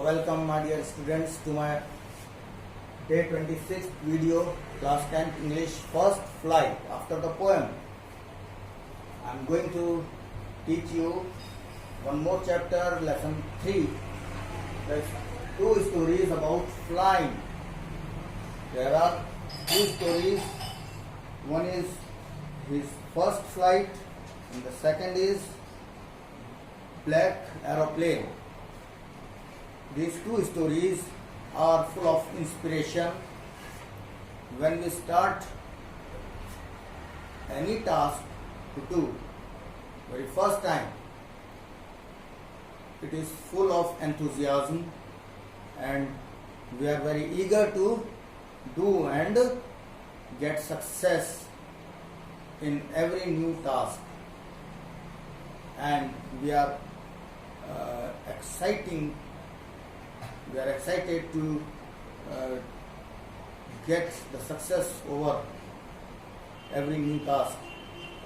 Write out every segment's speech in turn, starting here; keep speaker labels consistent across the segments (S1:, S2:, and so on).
S1: Welcome my dear students to my day 26th video, class 10th English, first flight after the poem. I am going to teach you one more chapter, lesson 3. There's two stories about flying. There are two stories. One is his first flight and the second is Black Aeroplane. These two stories are full of inspiration. When we start any task to do very first time, it is full of enthusiasm and we are very eager to do and get success in every new task, and we are excited to get the success over every new task.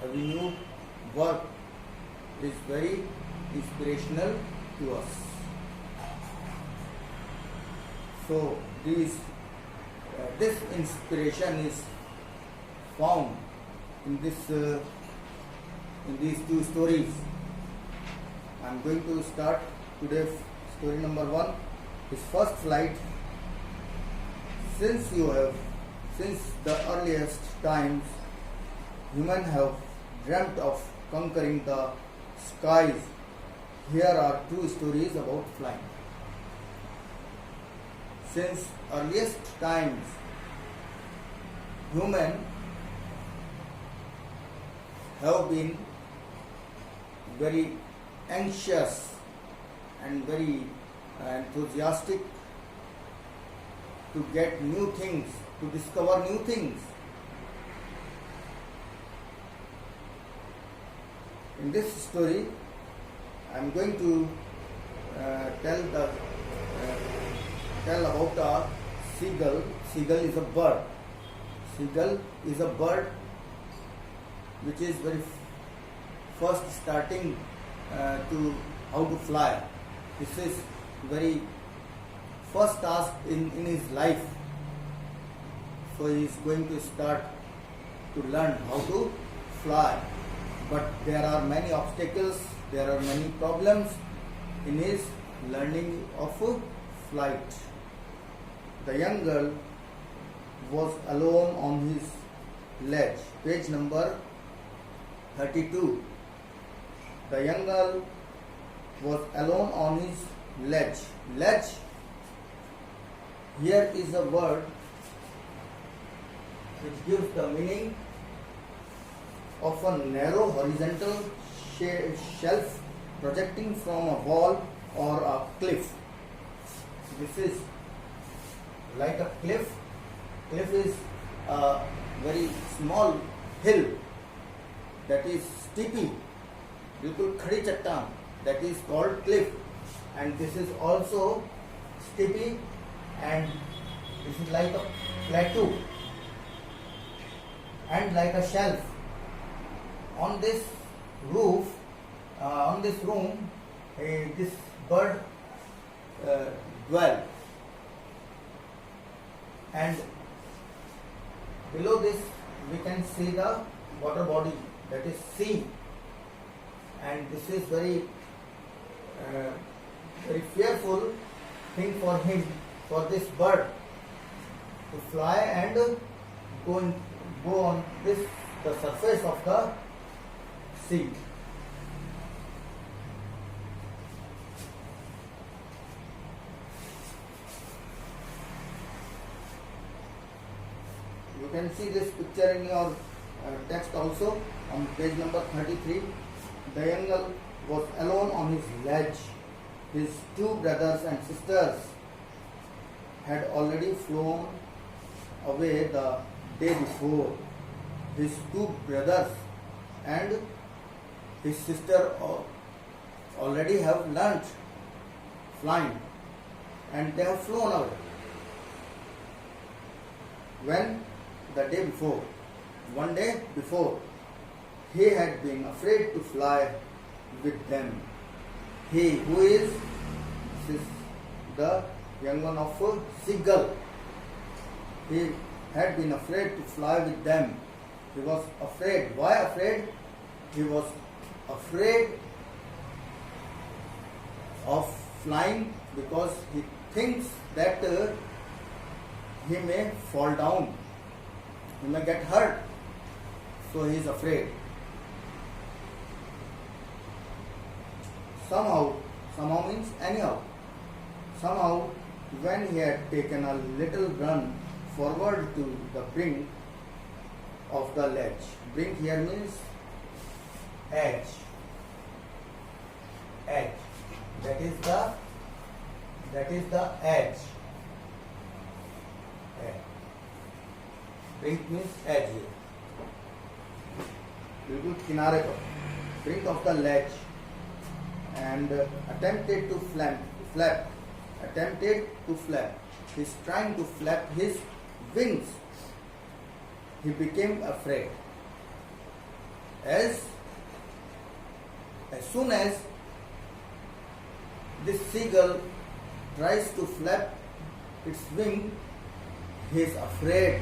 S1: Every new work is very inspirational to us. So this inspiration is found in these two stories. I am going to start today story number 1, his first flight. Since the earliest times, humans have dreamt of conquering the skies. Here are two stories about flying. Since earliest times, humans have been very anxious and very enthusiastic to get new things, to discover new things. In this story, I am going to tell about a seagull. Seagull is a bird. Seagull is a bird which is very first starting to how to fly. This is very first task in his life. So he is going to start to learn how to fly. But there are many obstacles, there are many problems in his learning of flight. The young girl was alone on his ledge. Page number 32. The young girl was alone on his ledge. Ledge, here is a word which gives the meaning of a narrow horizontal shelf projecting from a wall or a cliff. This is like a cliff. Cliff is a very small hill that is steepy, बिल्कुल खड़ी चट्टान, that is called cliff, and this is also steepy and this is like a plateau and like a shelf. On this roof, on this room, this bird dwell, and below this we can see the water body, that is sea, and this is very fearful thing for him, for this bird to fly and go on the surface of the sea. You can see this picture in your text also on page number 33. The young girl was alone on his ledge. His two brothers and sisters had already flown away the day before. His two brothers and his sister already have learnt flying and they have flown away. When the day before, one day before, he had been afraid to fly with them. He who is the young one of a seagull. He had been afraid to fly with them. He was afraid. Why afraid? He was afraid of flying because he thinks that he may fall down, he may get hurt, so he is afraid. Somehow means anyhow. Somehow, when he had taken a little run forward to the brink of the ledge. Brink here means edge. Edge. That is the edge. Brink means edge. बिल्कुल किनारे पर. Brink of the ledge. And attempted to flap. He's trying to flap his wings. He became afraid. As soon as this seagull tries to flap its wing, he is afraid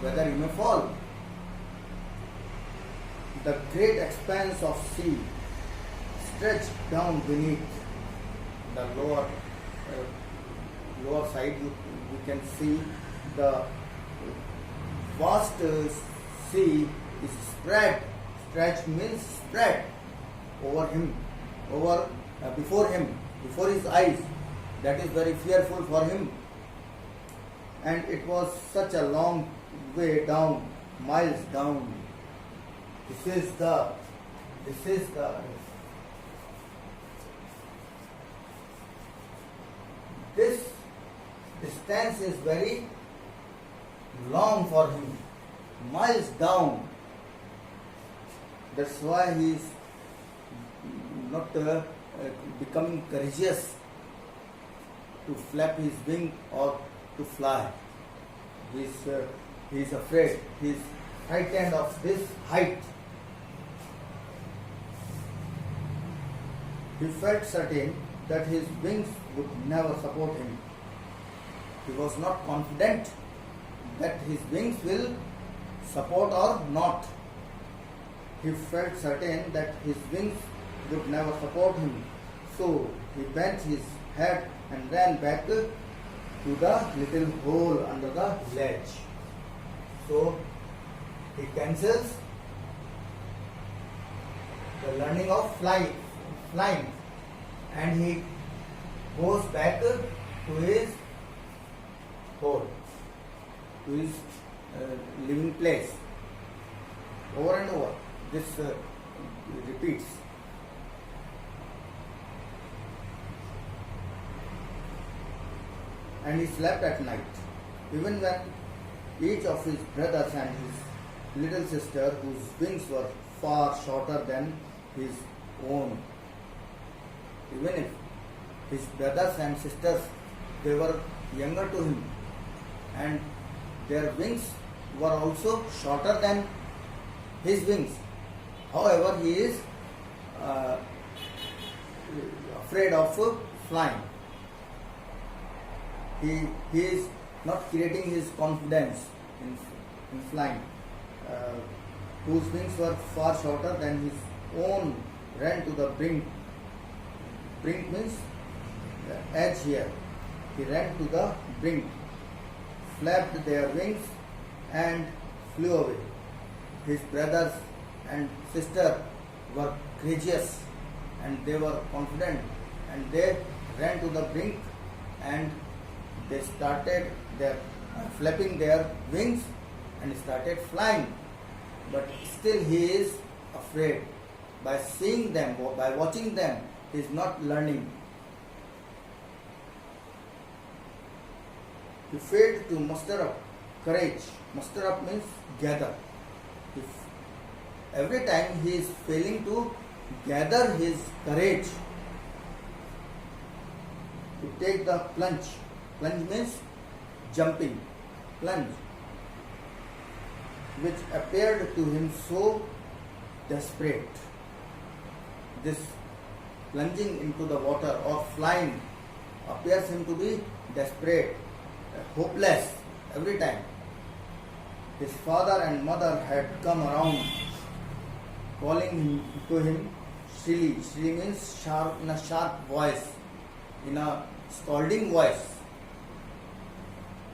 S1: whether he may fall. The great expanse of sea stretched down beneath the lower side. You can see the vast sea is spread. Stretched means spread over him, before his eyes. That is very fearful for him. And it was such a long way down, miles down. This is the this distance is very long for him, miles down. That's why he is not becoming courageous to flap his wing or to fly. He is afraid. He is frightened of this height. He felt certain that his wings would never support him. He was not confident that his wings will support or not. He felt certain that his wings would never support him. So he bent his head and ran back to the little hole under the ledge. So he cancels the learning of flying, and he goes back to his hole, to his living place. Over and over, this repeats. And he slept at night, even when each of his brothers and his little sister, whose wings were far shorter than his own, even if his brothers and sisters, they were younger to him, and their wings were also shorter than his wings. However, he is afraid of flying. He is not creating his confidence in flying. Whose wings were far shorter than his own, ran to the brink. Brink means the edge here. He ran to the brink, flapped their wings and flew away. His brothers and sister were courageous and they were confident, and they ran to the brink and they started flapping their wings and started flying. But still he is afraid. By seeing them, by watching them, he is not learning. He failed to muster up courage. Muster up means gather. Every time he is failing to gather his courage to take the plunge. Plunge means jumping. Plunge, which appeared to him so desperate. This plunging into the water or flying appears him to be desperate, hopeless every time. His father and mother had come around calling to him shrilly. Shrilly means sharp, in a sharp voice, in a scolding voice.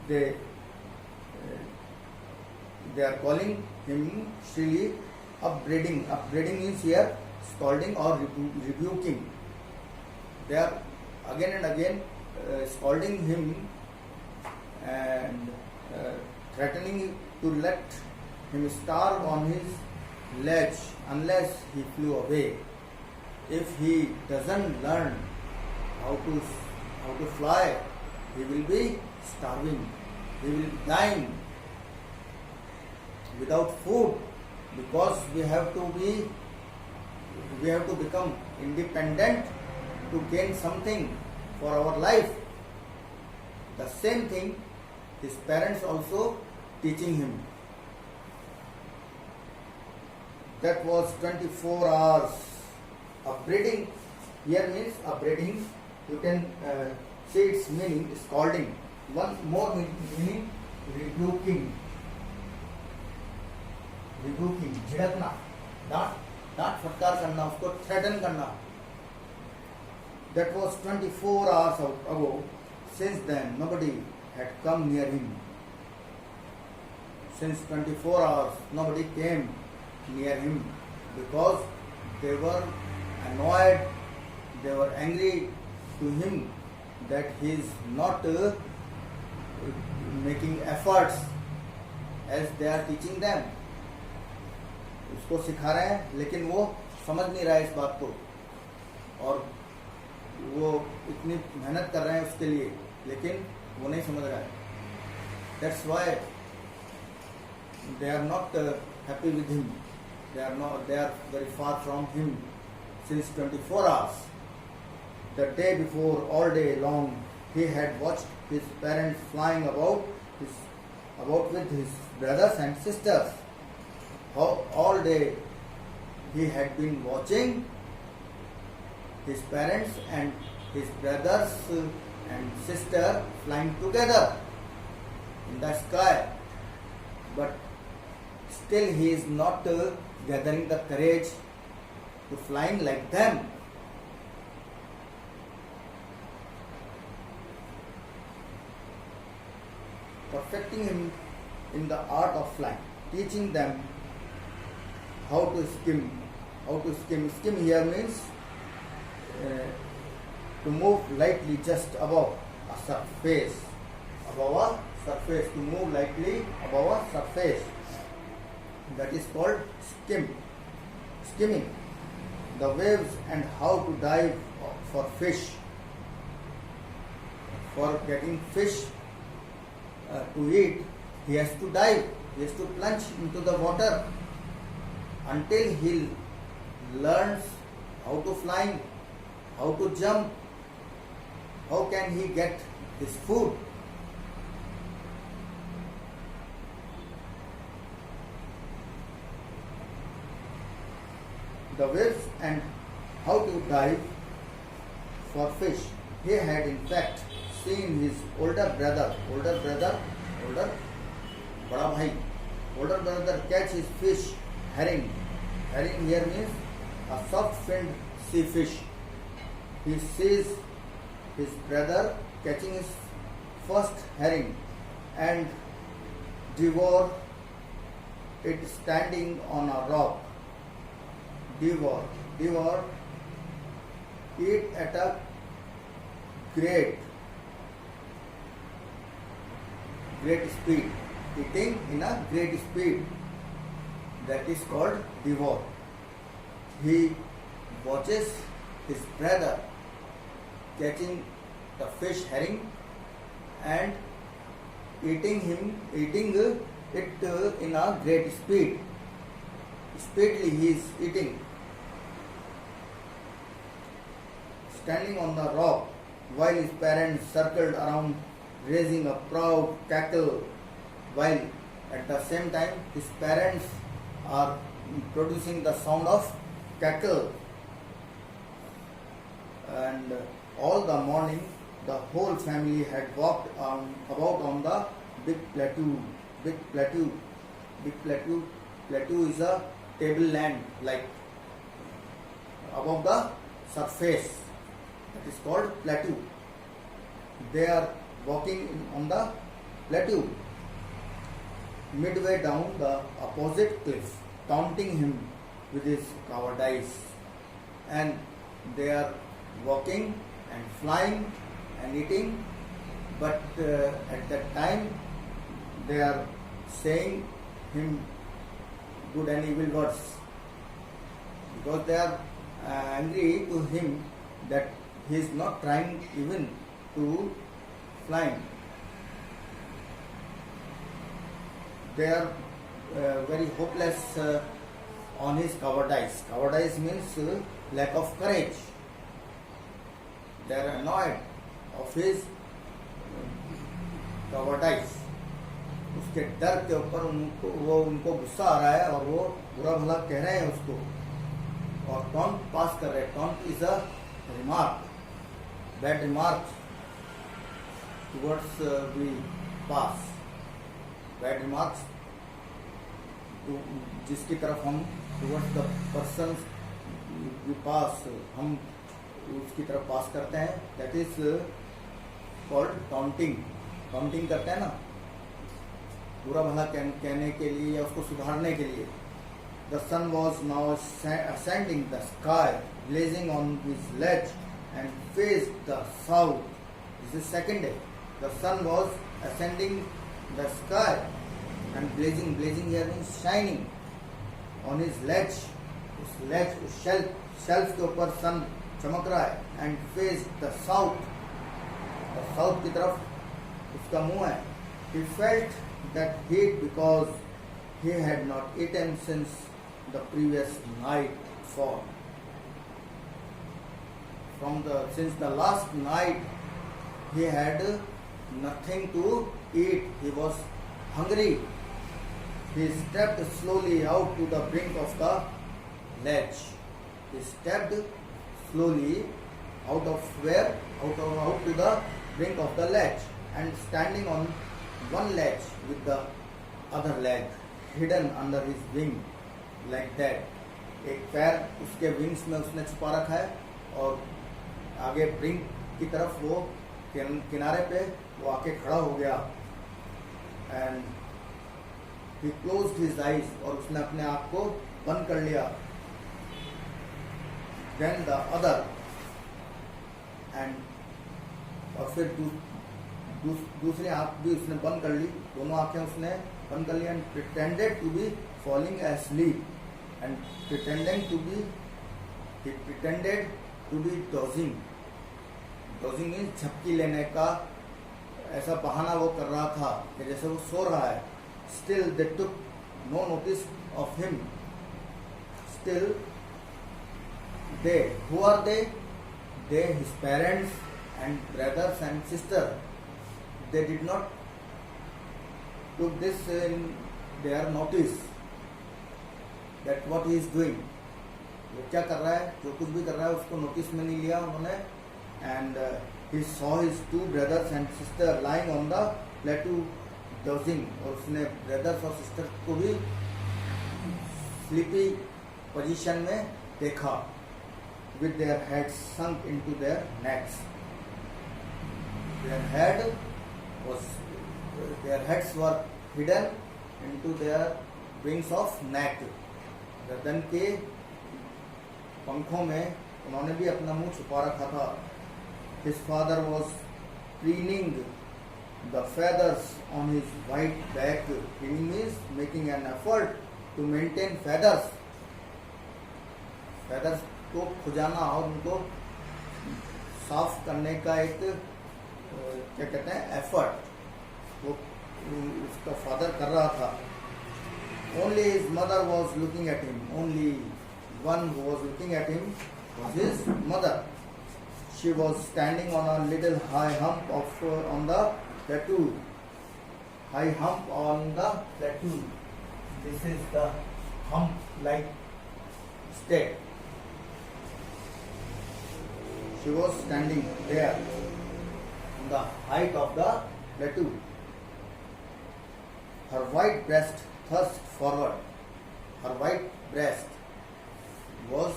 S1: They are calling him shrilly, upbraiding. Upbraiding means here scolding or rebuking. They are again and again scolding him and threatening to let him starve on his ledge unless he flew away. If he doesn't learn how to fly, he will be starving. He will die without food, because we have to become independent to gain something for our life. The same thing his parents also teaching him. That was 24 hours. Upbraiding here means upbraiding. You can see its meaning, scolding. One more meaning, rebuking. Rebuking, झिड़कना, डांट फटकार करना, उसको threaten करना. That was 24 hours ago. Since then, nobody had come near him. Since 24 hours, nobody came near him because they were annoyed, they were angry to him that he is not making efforts as they are teaching them. उसको सिखा रहे हैं लेकिन वो समझ नहीं रहा है इस बात को, और वो इतनी मेहनत कर रहे हैं उसके लिए लेकिन वो नहीं समझ रहा है. That's why they are not happy with him. They are very far from him since 24 hours. The day before, all day long, he had watched his parents flying about with his brothers and sisters. All day he had been watching his parents and his brothers and sister flying together in the sky, but still he is not gathering the courage to flying like them. Perfecting him in the art of flying, teaching them how to skim. Skim here means to move lightly just above a surface. To move lightly above a surface. That is called skimming. The waves, and how to dive for fish. For getting fish to eat, he has to dive. He has to plunge into the water until he learns how to fly, how to jump. How can he get his food? The waves and how to dive for fish. He had in fact seen his older brother, older brother catch his fish, herring. Herring here means a soft-finned sea fish. He sees his brother catching his first herring and devour it standing on a rock. Devour, eat at a great speed, eating in a great speed. That is called devour. He watches his brother catching the fish herring and eating it in a great speed. Speedily he is eating. Standing on the rock while his parents circled around, raising a proud cackle, while at the same time his parents are producing the sound of cackle. And all the morning the whole family had walked about on the big plateau. Big plateau. Big plateau. Plateau is a tableland, like above the surface. That is called plateau. They are walking on the plateau. Midway down the opposite cliff, taunting him with his cowardice. And they are walking and flying and eating, but at that time they are saying him good and evil words, because they are angry to him that he is not trying even to flying. They are very hopeless on his cowardice. Cowardice means lack of courage. They are annoyed of his cowardice. उसके डर के ऊपर उनको गुस्सा आ रहा है और वो बुरा भला कह रहे हैं उसको और टॉन्ट पास कर रहे हैं. Taunt is a remark, bad remark towards we pass. Bad remarks जिसकी तरफ हम towards the person we pass, हम उसकी तरफ पास करते हैं, that is called taunting. Taunting करते हैं ना, बुरा भला कहने के लिए या उसको सुधारने के लिए. The sun was now ascending the sky, blazing on his ledge and faced the south. This is second day. The sun was ascending the sky and blazing here means shining on his ledge. उस ledge, उस shelf के ऊपर सन चमक रहा है. and faced the south, और south की तरफ उसका मुंह है. he felt that heat because he had not eaten since the previous night fall. Since the last night he had nothing to eat. He was hungry. He stepped slowly out to the brink of the ledge. He stepped slowly out of where? Out to the brink of the ledge, and standing on one ledge with the other leg hidden under his wing, like that. एक पैर उसके wings में उसने छुपा रखा है और आगे ब्रिंक की तरफ वो किनारे पे वो आके खड़ा हो गया. And he closed his eyes, और उसने अपने आप को बंद कर लिया. then the other, and और फिर दूसरी आंख भी उसने बंद कर ली. दोनों आंखें उसने बंद कर ली. And pretended to be falling asleep, and pretended to be dozing. dozing means झपकी लेने का ऐसा बहाना वो कर रहा था कि जैसे वो सो रहा है. Still they took no notice of him. Still they, who are they? They, his parents and brothers and sisters. They did not took this in their notice, that what he is doing. वो क्या कर रहा है, जो कुछ भी कर रहा है उसको नोटिस में नहीं लिया उन्होंने. And he saw his two brothers and sister lying on the plateau dozing. और उसने brothers और sisters को भी sleepy position में देखा, with their heads sunk into their necks. Their heads were hidden into their wings of neck. गर्दन के पंखों में उन्होंने भी अपना मुंह छुपा रखा था. His father was preening the feathers on his white back. Preening means making an effort to maintain feathers. feathers को खुजाना और उनको साफ करने का एक क्या कहते हैं एफर्ट, वो उसका फादर कर रहा था. Only his mother was looking at him. Only one who was looking at him was his mother. She was standing on a little high hump on the plateau. High hump on the plateau. This is the hump-like state. She was standing there. the height of the plateau. Her white breast thrust forward. Her white breast was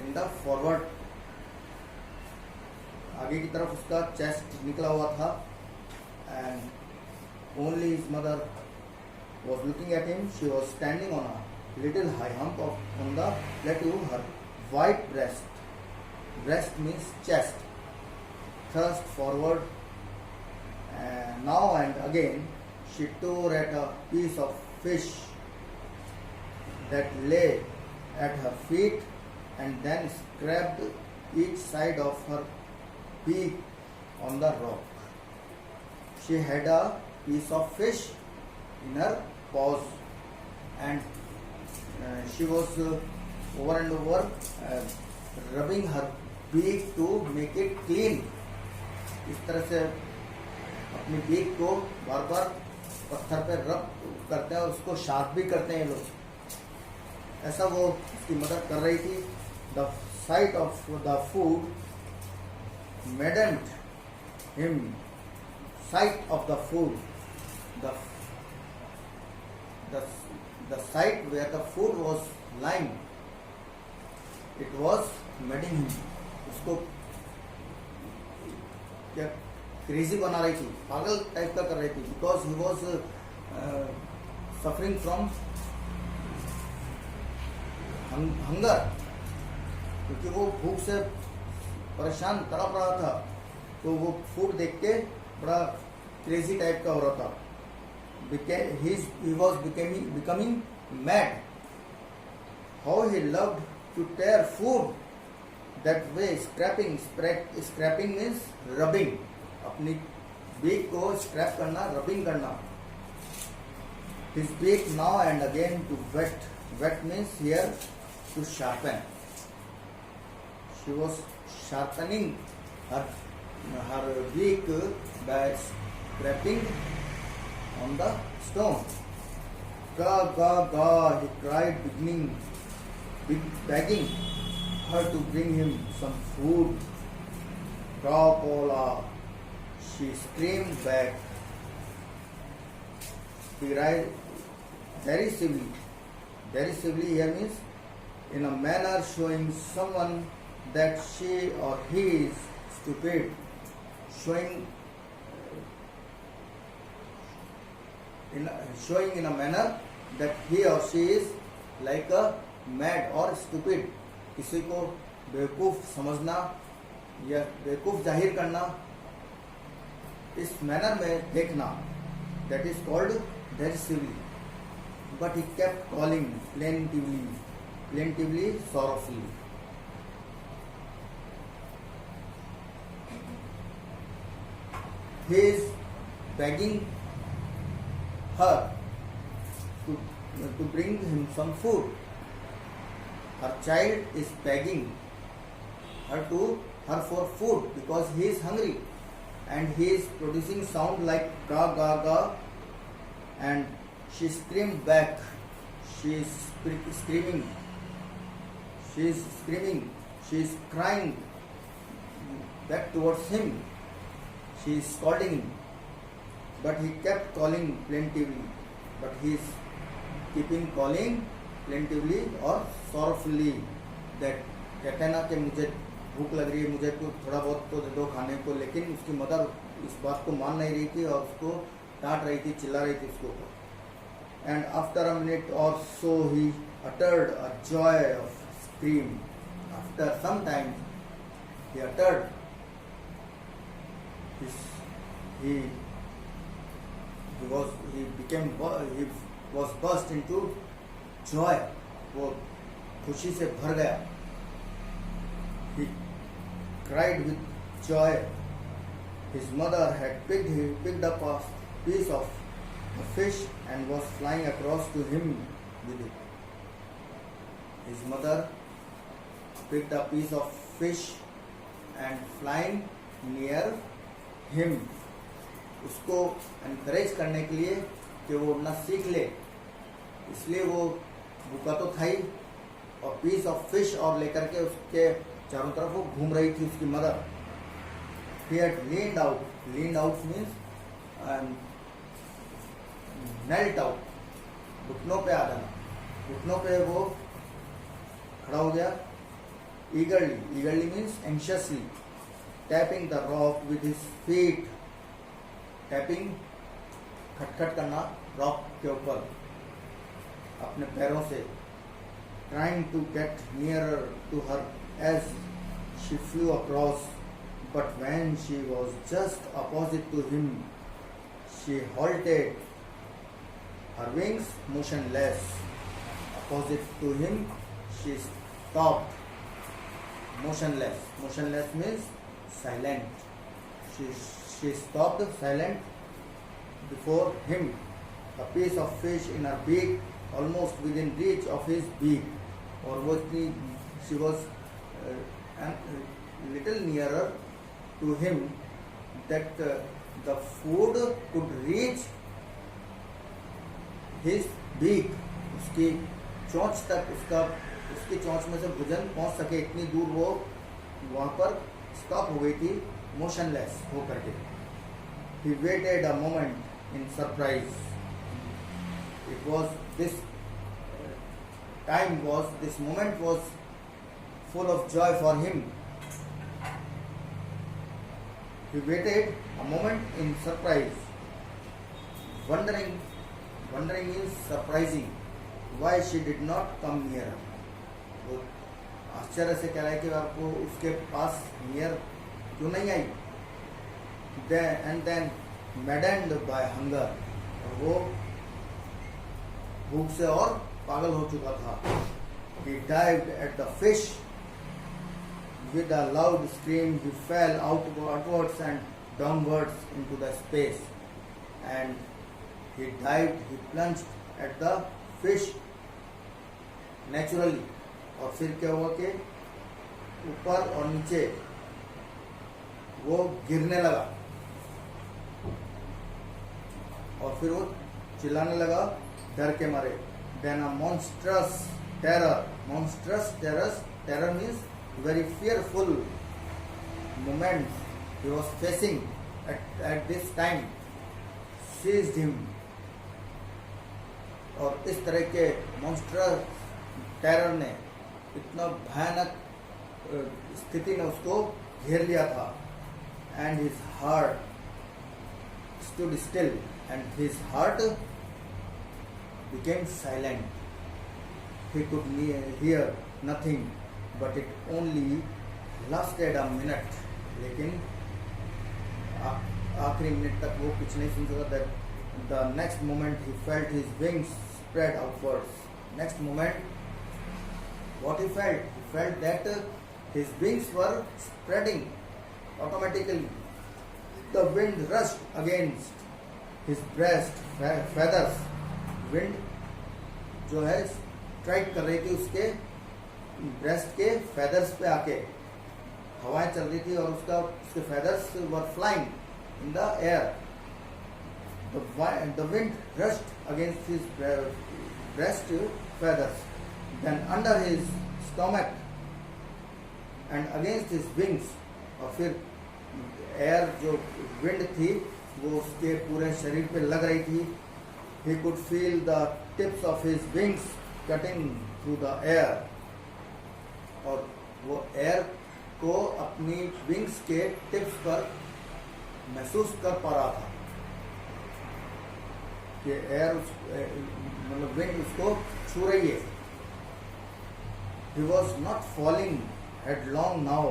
S1: in the forward. आगे की तरफ उसका chest निकला हुआ था. And only his mother was looking at him. She was standing on a little high hump on the plateau. Her white breast means chest, thrust forward. And now and again she tore at a piece of fish that lay at her feet, and then scraped each side of her beak on the rock. She had a piece of fish in her paws, and she was over and over rubbing her beak to make it clean. इस तरह से अपनी beak को बार बार पत्थर पे रब करते हैं और उसको शार्प भी करते हैं ये लोग. ऐसा वो उसकी मदद कर रही थी. The site of the food maddened him. Sight of the food, the sight where the food was lying, it was maddening him. उसको क्या क्रेजी बना रही थी, पागल टाइप का कर रही थी. Because he was suffering from hunger, क्योंकि वो भूख से परेशान तड़प रहा था. तो वो फूड देख के बड़ा क्रेजी टाइप का हो रहा था. He was becoming mad. How he loved to tear food that way. Scraping means rubbing. अपनी beak को scrap करना, rubbing करना. His beak now and again to wet. Wet means here to sharpen. She was sharpening her beak by scraping on the stone. Ga ga ga, he cried, begging her to bring him some food. Crapola, she screamed back. He cried derisively. Derisively here means in a manner showing someone that she or he is stupid. Showing in a manner that he or she is like a mad or stupid. किसी को बेवकूफ समझना या बेवकूफ जाहिर करना, इस manner में देखना, that is called derisively. But he kept calling plaintively, sorrowfully. He is begging her to bring him some food. Her child is begging her for food because he is hungry, and he is producing sound like ga ga ga, and she screamed back. She is screaming. She is crying back towards him. She is scolding him, but he kept calling plaintively. But he is keeping calling plaintively or sorrowfully. That कहते हैं ना कि मुझे भूख लग रही है, मुझे तो थोड़ा बहुत तो दे दो खाने को. लेकिन उसकी मदर इस बात को मान नहीं रही थी और उसको डांट रही थी, चिल्ला रही थी उसको. And after a minute or so he uttered a joy of scream. After some time he uttered he was burst into joy. वो खुशी से भर गया. He cried with joy. His mother had picked up a piece of a fish and was flying across to him with it. His mother picked a piece of fish and flying near him. उसको encourage करने के लिए कि वो उड़ना सीख ले, इसलिए वो भूखा तो था ही, और पीस ऑफ फिश और लेकर के उसके चारों तरफ वो घूम रही थी उसकी mother. he had leaned out. Leaned out means knelt out. घुटनों पे आ जाना. घुटनों पे वो खड़ा हो गया. Eagerly. Eagerly means anxiously. Tapping the rock with his feet. Tapping, खटखट करना रॉक के ऊपर अपने पैरों से. Trying to get nearer to her as she flew across, but when she was just opposite to him, she halted, her wings motionless. Opposite to him, she stopped, motionless. Motionless means silent. She stopped silent before him, a piece of fish in her beak, almost within reach of his beak. और वो इतनी, she was a little nearer to him that the food could reach his beak. उसकी चोंच तक उसकी चोंच में से भोजन पहुंच सके, इतनी दूर वो वहां पर स्टॉप हो गई थी, मोशनलेस होकर के. He waited a moment in surprise. It was this moment was full of joy for him. He waited a moment in surprise, wondering is surprising why she did not come nearer. वो आश्चर्य से कह रहा है कि आपको उसके पास near क्यों नहीं आई. Then maddened by hunger, और वो भूख से और पागल हो चुका था. He dived at the fish. With a loud scream, he fell outwards and downwards into the space. And he plunged at the fish naturally. और फिर क्या हुआ कि ऊपर और नीचे वो गिरने लगा, और फिर वो चिल्लाने लगा डर के मारे. Then a monstrous terror means very fearful moments he was facing at this time seized him. और इस तरह के monstrous terror ने, इतना भयानक स्थिति ने उसको घेर लिया था. And his heart stood still, and his heart became silent. He could hear nothing, but it only lasted a minute. लेकिन आखिरी मिनट तक वो कुछ नहीं सुन सका. That the next moment he felt his wings spread outwards. Next moment, what he felt that his wings were spreading automatically. The wind rushed against his breast feathers. Wind जो है strike कर रही थी उसके ब्रेस्ट के feathers पे आके, हवाएं चल रही थी और उसके feathers were flying in the air. The wind rushed against his breast feathers, then under his stomach and against his wings. और फिर एयर जो विंड थी वो उसके पूरे शरीर पे लग रही थी. He could feel the tips of his wings cutting through the air. और वो एयर को अपनी विंग्स के टिप्स पर महसूस कर पा रहा था कि एयर मतलब विंग उसको छू रही है. He was not falling headlong now.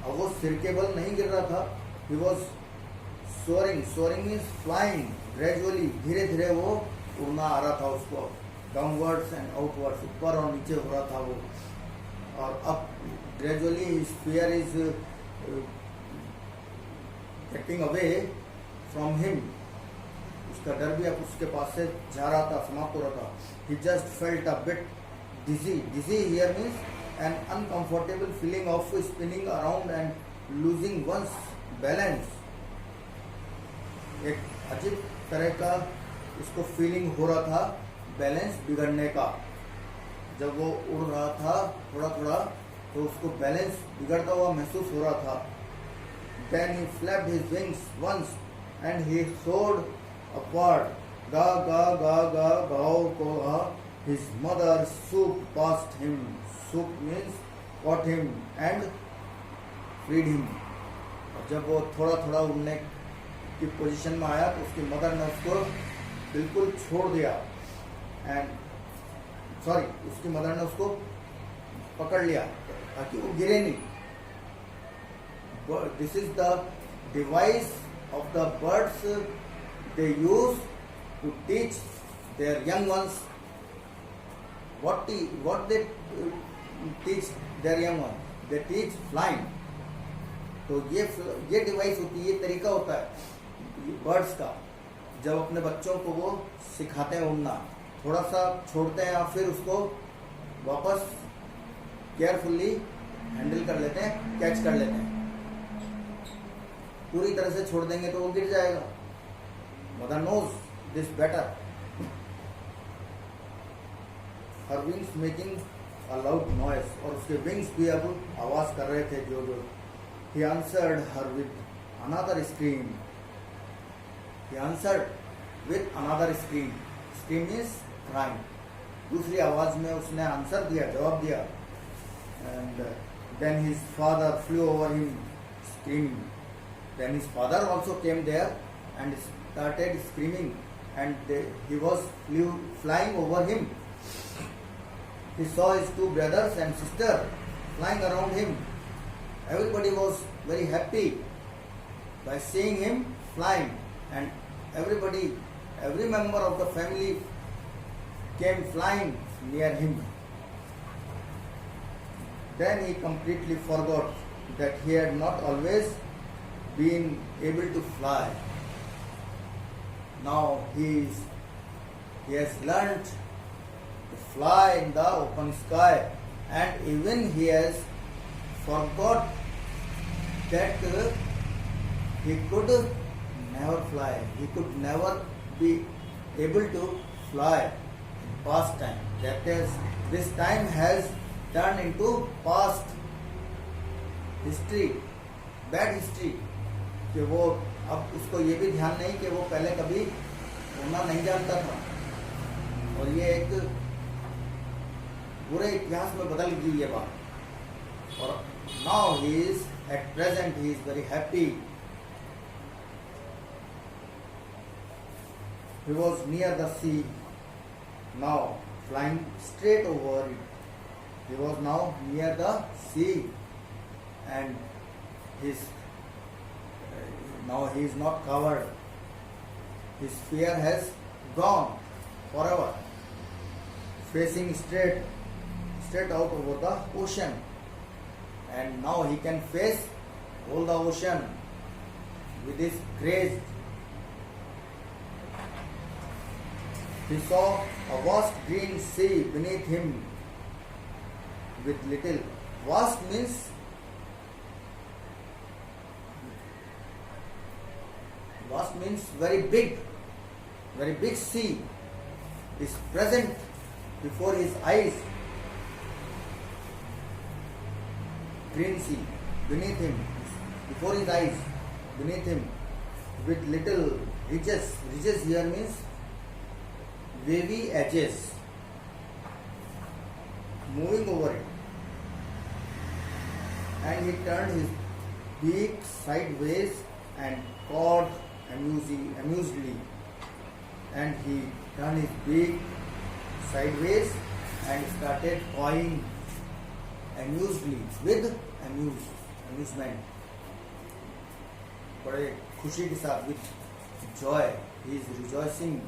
S1: अब वो सिर के बल नहीं गिर रहा था. He was soaring means flying gradually. धीरे धीरे वो उड़ना आ रहा था उसको, डाउनवर्ड्स एंड आउटवर्ड्स, ऊपर और नीचे हो रहा था वो. और अब gradually his fear is getting away from him. उसका डर भी अब उसके पास से जा रहा था, समाप्त हो रहा था. He just felt a bit dizzy. Dizzy here means an uncomfortable feeling of spinning around and losing one's balance. एक अजीब तरह का उसको फीलिंग हो रहा था बैलेंस बिगड़ने का. जब वो उड़ रहा था थोड़ा थोड़ा तो उसको बैलेंस बिगड़ता हुआ महसूस हो रहा था. Then he flapped his wings once and he soared upward. Ga ga ga ga gaw ga. His mother swooped past him. Swoop means caught him and freed him. और जब वो थोड़ा थोड़ा उड़ने की पोजीशन में आया तो उसकी मदर ने उसको बिल्कुल छोड़ दिया उसकी मदर ने उसको पकड़ लिया ताकि वो गिरे नहीं. This is the device of the birds they use to teach their young ones what they teach their young ones. They teach flying. तो ये डिवाइस होती है, ये तरीका होता है बर्ड्स का. जब अपने बच्चों को वो सिखाते हैं उड़ना, थोड़ा सा छोड़ते हैं और फिर उसको वापस केयरफुली हैंडल कर लेते हैं, कैच कर लेते हैं. पूरी तरह से छोड़ देंगे तो वो गिर जाएगा. Mother knows this better. Her wings making a loud noise. और उसके विंग्स भी अब आवाज कर रहे थे जो जो. He answered her with another scream. He answered with another scream. Scream means crying. दूसरी आवाज में उसने आंसर दिया, जवाब दिया. And then his father flew over him screaming. Then his father also came there and started screaming, and he was flying over him. He saw his two brothers and sister flying around him. Everybody was very happy by seeing him flying, and every member of the family came flying near him. Then he completely forgot that he had not always been able to fly. Now he has learnt to fly in the open sky, and even he has forgot that he could never fly. He could never be able to fly in past time. That is, this time has turned into past history, bad history. कि वो अब उसको ये भी ध्यान नहीं कि वो पहले कभी उड़ना नहीं जानता था, और ये एक पूरे इतिहास में बदल गई ये बात. और now at present he is very happy. He was near the sea now, flying straight over it. He was now near the sea, and now he is not covered. His fear has gone forever. Facing straight out over the ocean. And now he can face all the ocean with his grace. He saw a vast green sea beneath him with little. Vast means very big sea is present before his eyes. Green sea beneath him, before his eyes, beneath him, with little ridges. Ridges here means wavy edges moving over it. And he turned his beak sideways and cawed amusedly. And he turned his beak sideways and started cawing amusedly, with amusement. बड़े खुशी के साथ, with joy, he is rejoicing.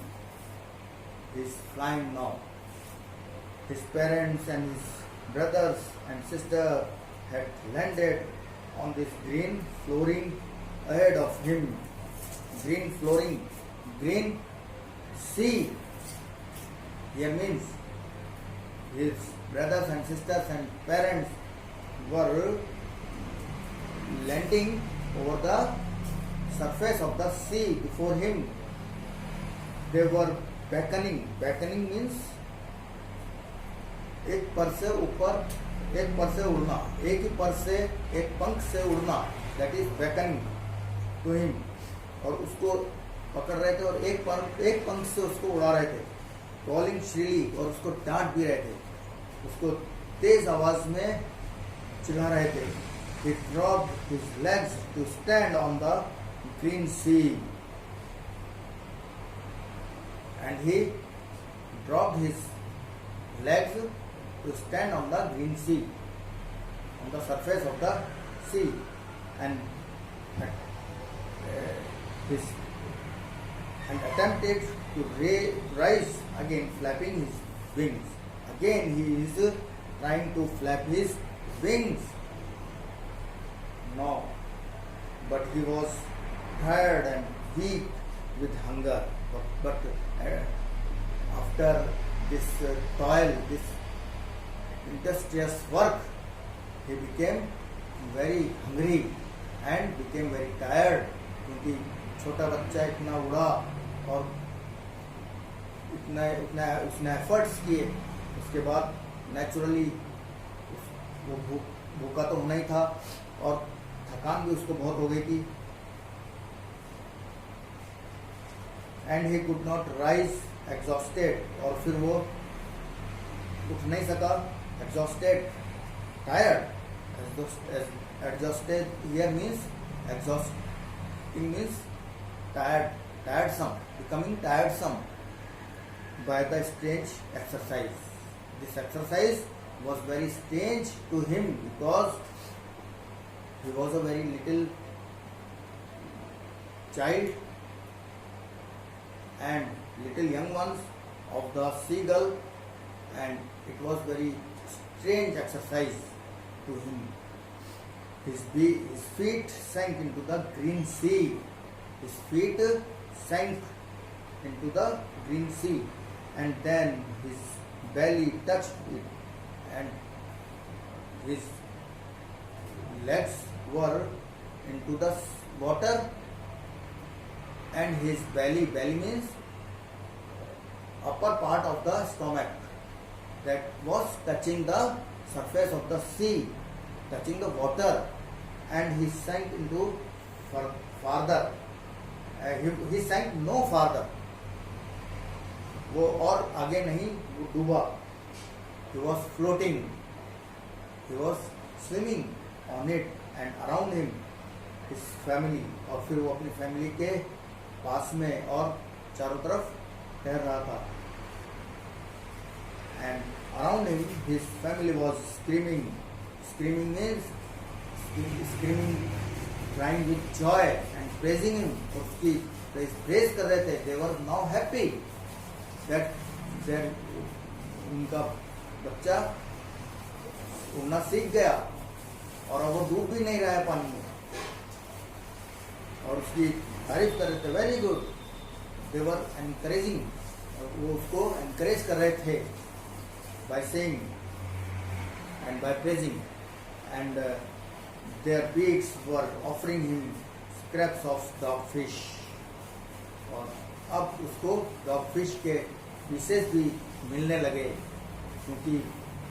S1: He is flying now. His parents and his brothers and sister had landed on this green flooring ahead of him. Green flooring, green sea. Here means his brothers and sisters and parents were landing over the surface of the sea before him. They were beckoning. Beckoning means एक पर से ऊपर एक पर से उड़ना, एक ही पर से एक पंख से उड़ना, that is beckoning to him, और उसको पकड़ रहे थे और एक पंख से उसको उड़ा रहे थे, कॉलिंग श्रीली, और उसको डांट भी रहे थे, उसको तेज आवाज में चिल्ला रहे थे. He dropped his legs to stand on the green sea, and he dropped his legs to stand on the green sea, on the surface of the sea, and his and attempted to rise again, flapping his wings. Again he is trying to flap his wings. No, but he was tired and weak with hunger. But after this toil, this industrious work, he became very hungry and became very tired. क्योंकि छोटा बच्चा इतना उड़ा और इतना इतना उसने efforts किए, उसके बाद नेचुरली वो भूखा तो होना ही था और थकान भी उसको बहुत हो गई थी. And he could not rise, exhausted, और फिर वो उठ नहीं सका, exhausted, tired. Exhausted here means exhausting means tiresome, becoming tiresome by the strange exercise. This exercise was very strange to him because he was a very little child, and little young ones of the seagull, and it was very strange exercise to him. His feet sank into the green sea. His feet sank into the green sea, and then his belly touched it, and his legs were into the water, and his belly means upper part of the stomach, that was touching the surface of the sea, touching the water, and he sank into farther. He sank no farther. वो और आगे नहीं, वो डूबा. He was floating. He was swimming on it, and around him his family. और फिर वो अपनी फैमिली के पास में और चारों तरफ तैर रहा था. And around him his family was screaming. Screaming means screaming, crying with joy and praising him. उसकी praise कर रहे थे. They were now happy that उनका बच्चा उड़ना सीख गया और अब वो डूब भी नहीं रहा है पानी में, और उसकी तारीफ कर रहे थे. Very good. They were encouraging, वो उसको encourage कर रहे थे by saying and by praising, and their beaks were offering him scraps of dogfish. और अब उसको dogfish के पीसेस भी मिलने लगे, क्योंकि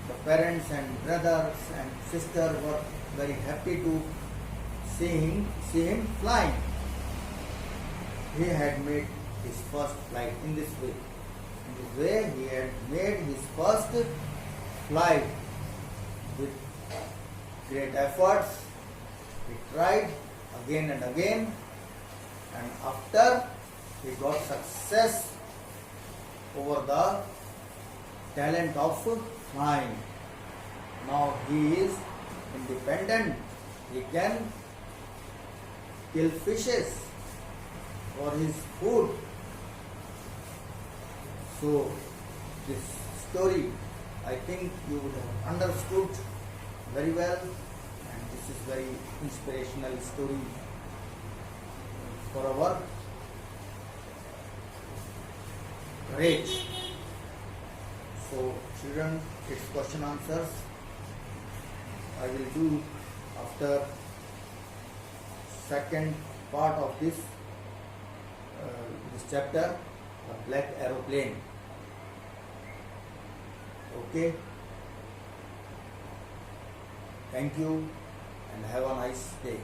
S1: the parents and brothers and sister were very happy to see him flying. He had made his first flight in this way. In this way, he had made his first flight with great efforts. He tried again and again, and after he got success over the talent of flying. Now he is independent. He can kill fishes for his food. So this story, I think you would have understood very well, and this is very inspirational story for our courage. So children, its question answers I will do after second part of this chapter, a black aeroplane. Okay. Thank you and have a nice day.